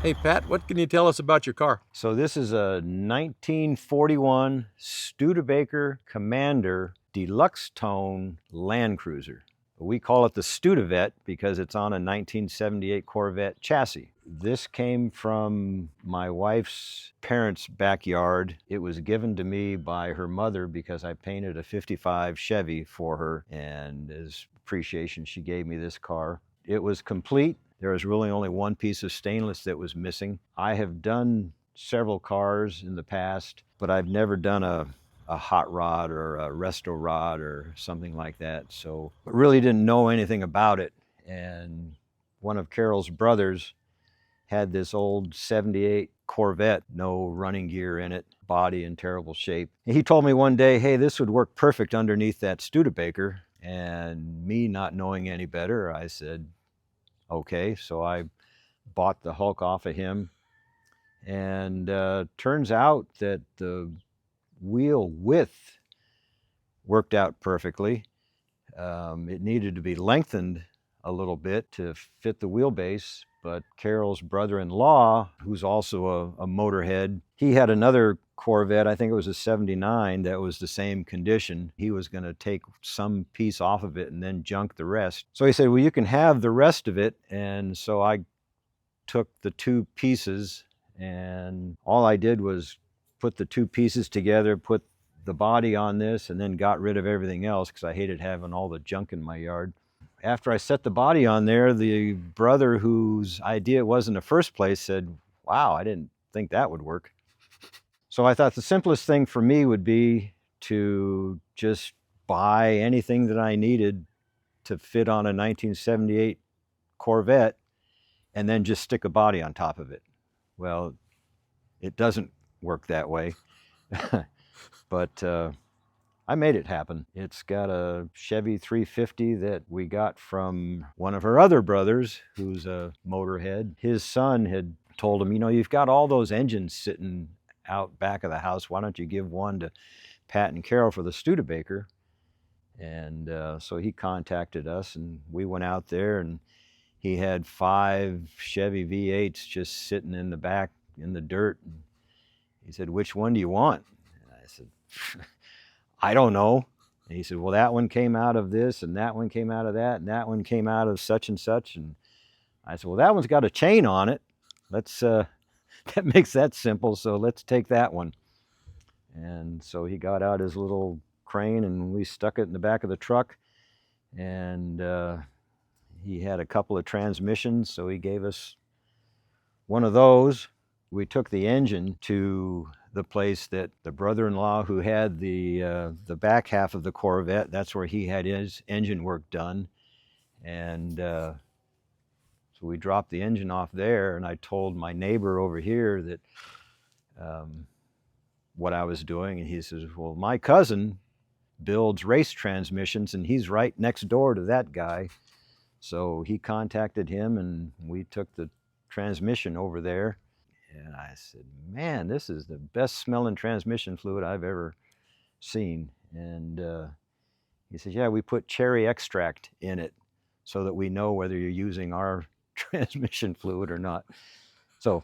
Hey Pat, what can you tell us about your car? So this is a 1941 Studebaker Commander Deluxe Tone Land Cruiser. We call it the Stude-vette because it's on a 1978 Corvette chassis. This came from my wife's parents' backyard. It was given to me by her mother because I painted a 55 Chevy for her, and as appreciation she gave me this car. It was complete. There was really only one piece of stainless that was missing. I have done several cars in the past, but I've never done a hot rod or a resto rod or something like that. So I really didn't know anything about it. And one of Carol's brothers had this old 78 Corvette, no running gear in it, body in terrible shape. And he told me one day, hey, this would work perfect underneath that Studebaker. And me not knowing any better, I said, okay. So I bought the Hulk off of him. And turns out that the wheel width worked out perfectly. It needed to be lengthened a little bit to fit the wheelbase, but Carol's brother-in-law, who's also a motorhead, he had another Corvette, I think it was a 79, that was the same condition. He was going to take some piece off of it and then junk the rest. So he said, well, you can have the rest of it. And so I took the two pieces, and all I did was put the two pieces together, put the body on this, and then got rid of everything else because I hated having all the junk in my yard. After I set the body on there, the brother whose idea it was in the first place said, wow, I didn't think that would work. So I thought the simplest thing for me would be to just buy anything that I needed to fit on a 1978 Corvette and then just stick a body on top of it. Well, it doesn't work that way. But I made it happen. It's got a Chevy 350 that we got from one of her other brothers, who's a motorhead. His son had told him, you know, you've got all those engines sitting out back of the house. Why don't you give one to Pat and Carol for the Studebaker? And so he contacted us, and we went out there, and he had 5 Chevy V8s just sitting in the back in the dirt. And he said, which one do you want? And I said, I don't know. And he said, well, that one came out of this, and that one came out of that, and that one came out of such and such. And I said, well, that one's got a chain on it. Let's that makes that simple, so let's take that one. And so he got out his little crane, and we stuck it in the back of the truck. And he had a couple of transmissions, so he gave us one of those. We took the engine to the place that the brother-in-law who had the back half of the Corvette, that's where he had his engine work done. And so we dropped the engine off there, and I told my neighbor over here that what I was doing, and he says, well, my cousin builds race transmissions, and he's right next door to that guy. So he contacted him, and we took the transmission over there. And I said, man, this is the best smelling transmission fluid I've ever seen. And he says, yeah, we put cherry extract in it so that we know whether you're using our transmission fluid or not. So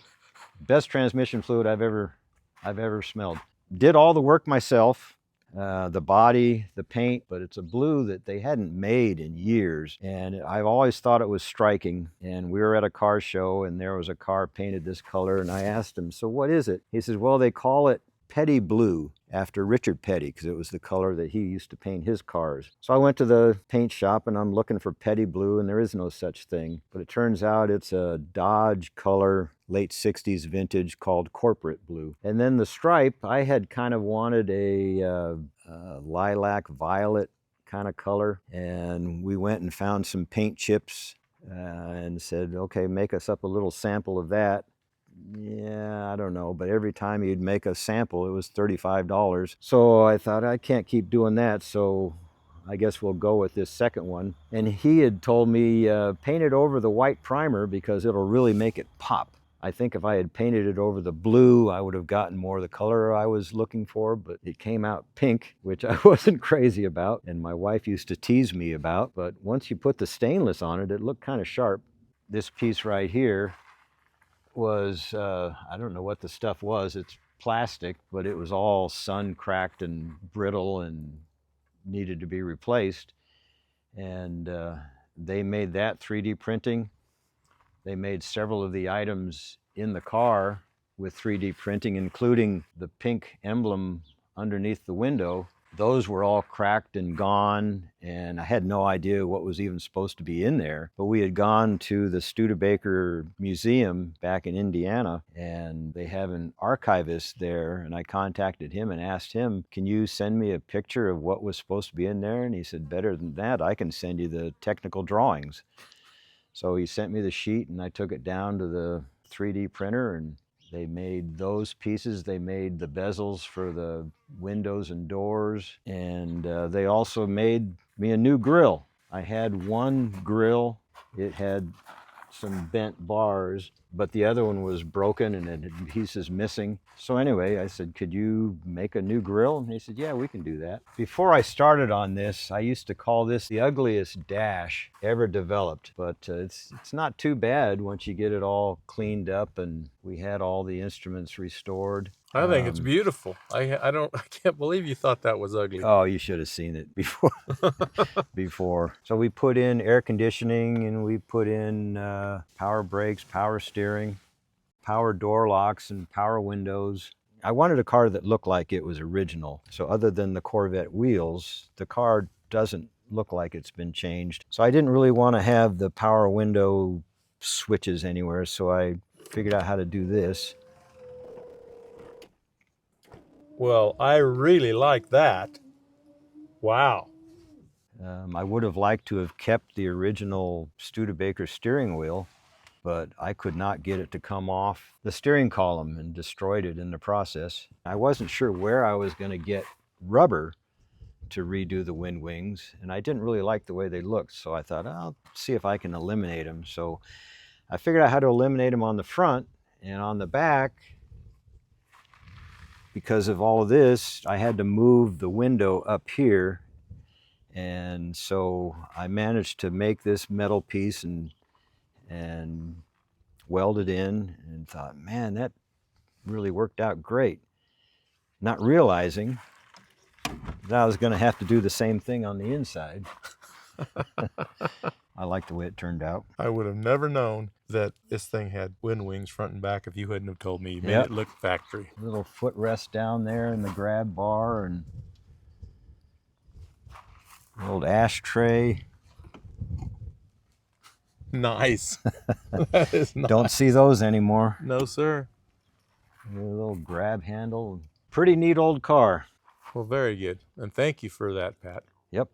best transmission fluid I've ever smelled. Did all the work myself. The body, the paint, but it's a blue that they hadn't made in years. And I've always thought it was striking. And we were at a car show, and there was a car painted this color. And I asked him, so what is it? He says, well, they call it Petty Blue after Richard Petty, because it was the color that he used to paint his cars. So I went to the paint shop, and I'm looking for Petty Blue, and there is no such thing. But it turns out it's a Dodge color, late 60s vintage, called Corporate Blue. And then the stripe, I had kind of wanted a lilac violet kind of color, and we went and found some paint chips and said, okay, make us up a little sample of that. Yeah, I don't know, but every time he'd make a sample, it was $35. So I thought, I can't keep doing that, so I guess we'll go with this second one. And he had told me, paint it over the white primer because it'll really make it pop. I think if I had painted it over the blue, I would have gotten more of the color I was looking for, but it came out pink, which I wasn't crazy about, and my wife used to tease me about. But once you put the stainless on it, it looked kind of sharp. This piece right here, was, I don't know what the stuff was. It's plastic, but it was all sun cracked and brittle and needed to be replaced. And they made that 3D printing. They made several of the items in the car with 3D printing, including the pink emblem underneath the window. Those were all cracked and gone, and I had no idea what was even supposed to be in there. But we had gone to the Studebaker Museum back in Indiana, and they have an archivist there, and I contacted him and asked him, can you send me a picture of what was supposed to be in there? And he said, better than that, I can send you the technical drawings. So he sent me the sheet, and I took it down to the 3D printer, and they made those pieces. They made the bezels for the windows and doors, and they also made me a new grill. I had one grill. It had some bent bars, but the other one was broken and it had pieces missing. So anyway, I said, could you make a new grill? And he said, yeah, we can do that. Before I started on this, I used to call this the ugliest dash ever developed, but it's not too bad once you get it all cleaned up, and we had all the instruments restored. I think it's beautiful. I can't believe you thought that was ugly. Oh, you should have seen it before. before. So we put in air conditioning, and we put in power brakes, power steering, power door locks, and power windows. I wanted a car that looked like it was original. So other than the Corvette wheels, the car doesn't look like it's been changed. So I didn't really want to have the power window switches anywhere, so I figured out how to do this. Well, I really like that. Wow. I would have liked to have kept the original Studebaker steering wheel, but I could not get it to come off the steering column and destroyed it in the process. I wasn't sure where I was going to get rubber to redo the wind wings, and I didn't really like the way they looked, so I thought, I'll see if I can eliminate them. So I figured out how to eliminate them on the front, and on the back, because of all of this, I had to move the window up here. And so I managed to make this metal piece and weld it in, and thought, man, that really worked out great. Not realizing that I was going to have to do the same thing on the inside. I like the way it turned out. I would have never known that this thing had wind wings front and back if you hadn't have told me. You made it look factory. Little footrest down there and the grab bar, and an old ashtray. Nice. That is nice. Don't see those anymore. No, sir. A little grab handle. Pretty neat old car. Well, very good. And thank you for that, Pat. Yep.